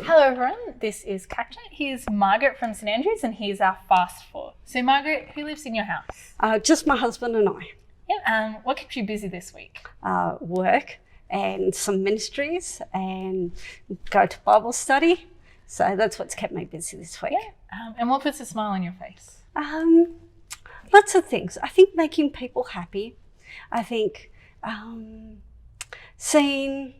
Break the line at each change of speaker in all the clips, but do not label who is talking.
Hello everyone, this is CAC. Here's Margaret from St Andrews and here's our Fast Four. So Margaret, who lives in your house?
Just my husband and I.
Yeah, what keeps you busy this week?
Work and some ministries and go to Bible study. So that's what's kept me busy this week.
Yeah, and what puts a smile on your face?
Lots of things. I think making people happy. I think seeing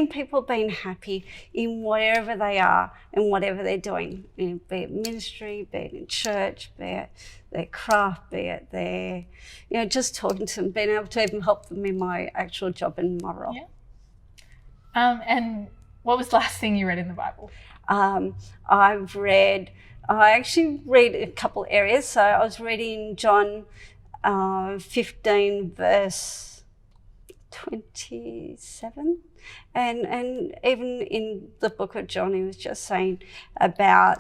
people being happy in wherever they are and whatever they're doing, be it ministry, be it in church, be it their craft, be it their, just talking to them, being able to even help them in my actual job and my role.
Yeah. And what was the last thing you read in the Bible?
I actually read a couple areas. So I was reading John 15 verse 27, and even in the book of John, he was just saying about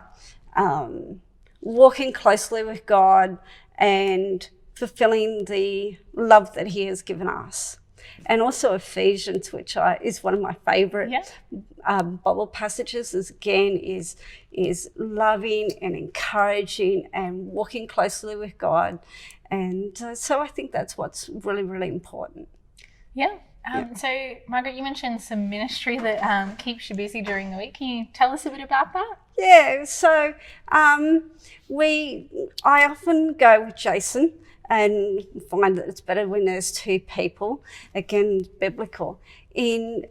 walking closely with God and fulfilling the love that he has given us. And also Ephesians, which is one of my favourite Bible passages, is loving and encouraging and walking closely with God. And so I think that's what's really, really important.
Yeah. So, Margaret, you mentioned some ministry that keeps you busy during the week. Can you tell us a bit about that?
Yeah. So I often go with Jason and find that it's better when there's two people, again, biblical, in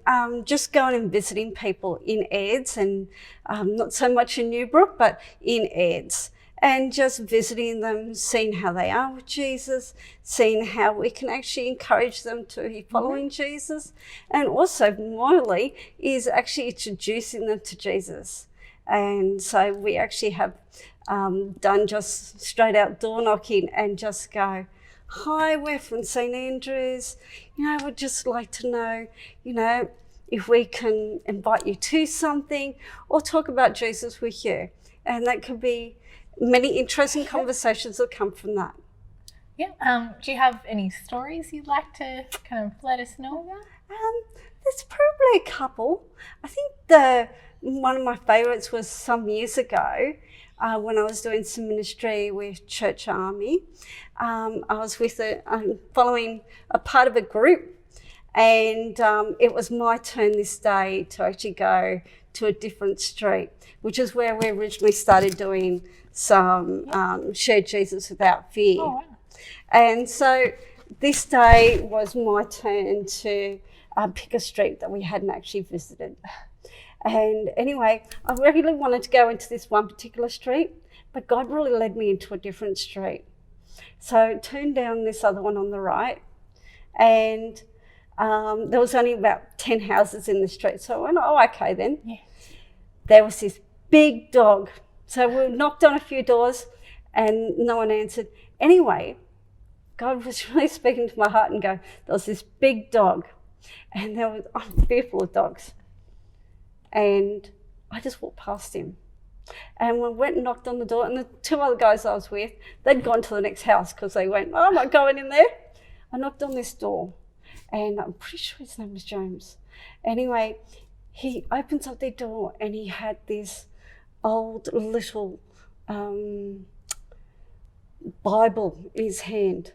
just going and visiting people in Aids and not so much in Newbrook, but in Aids. And just visiting them, seeing how they are with Jesus, seeing how we can actually encourage them to be following Jesus. And also, morally, is actually introducing them to Jesus. And so we actually have done just straight out door knocking and just go, hi, we're from St Andrews. We'd just like to know, if we can invite you to something or talk about Jesus with you. And that could be many interesting conversations that come from that.
Yeah. Do you have any stories you'd like to kind of let us know about?
There's probably a couple. I think one of my favourites was some years ago when I was doing some ministry with Church Army. I was following a part of a group, and it was my turn this day to actually go to a different street, which is where we originally started doing some Share Jesus Without Fear.
Oh, wow.
And so this day was my turn to pick a street that we hadn't actually visited. And anyway, I really wanted to go into this one particular street, but God really led me into a different street. So I turned down this other one on the right, and there was only about 10 houses in the street. So I went, oh, okay then.
Yeah.
There was this big dog. So we knocked on a few doors and no one answered. Anyway, God was really speaking to my heart and there was this big dog, and I'm fearful of dogs. And I just walked past him. And we went and knocked on the door, and the two other guys I was with, they'd gone to the next house because they went, oh, I'm not going in there. I knocked on this door, and I'm pretty sure his name was James. Anyway, he opens up the door and he had this old little Bible in his hand.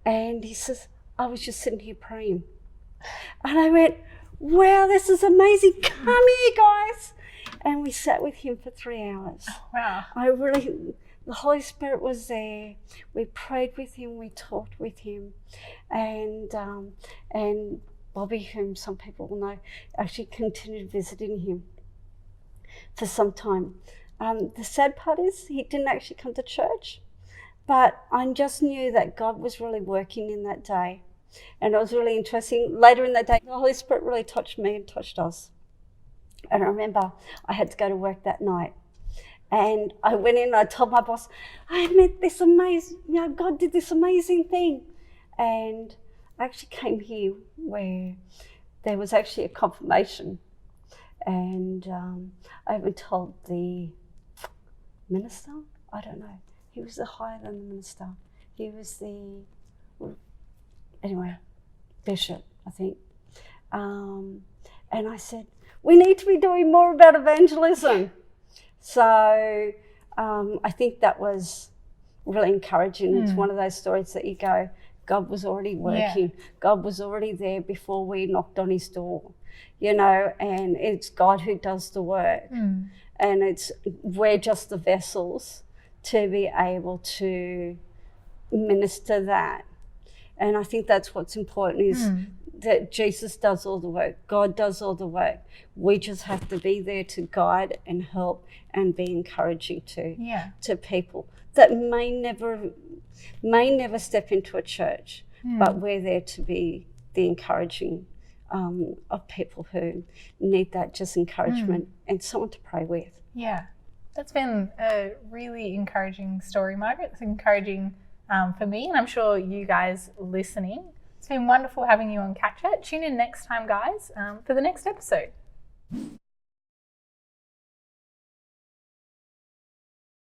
And he says, I was just sitting here praying. And I went, wow, this is amazing. Come here, guys. And we sat with him for 3 hours.
Oh, wow.
The Holy Spirit was there. We prayed with him, we talked with him. And Bobby, whom some people will know, actually continued visiting him for some time. The sad part is he didn't actually come to church, but I just knew that God was really working in that day. And it was really interesting. Later in that day, the Holy Spirit really touched me and touched us. And I remember I had to go to work that night. And I went in and I told my boss, I met this amazing, God did this amazing thing. And I actually came here where there was actually a confirmation. And I even told the minister, I don't know, he was higher than the minister. He was bishop, I think. And I said, We need to be doing more about evangelism. So I think that was really encouraging. It's one of those stories that you go, God was already working. Yeah. God was already there before we knocked on his door, you know, and it's God who does the work. And we're just the vessels to be able to minister that. And I think that's what's important is that Jesus does all the work. God does all the work. We just have to be there to guide and help and be encouraging to people that may never step into a church, but we're there to be the encouraging of people who need that just encouragement and someone to pray with.
Yeah, that's been a really encouraging story, Margaret. It's encouraging for me, and I'm sure you guys listening. It's been wonderful having you on Catch It. Tune in next time, guys, for the next episode.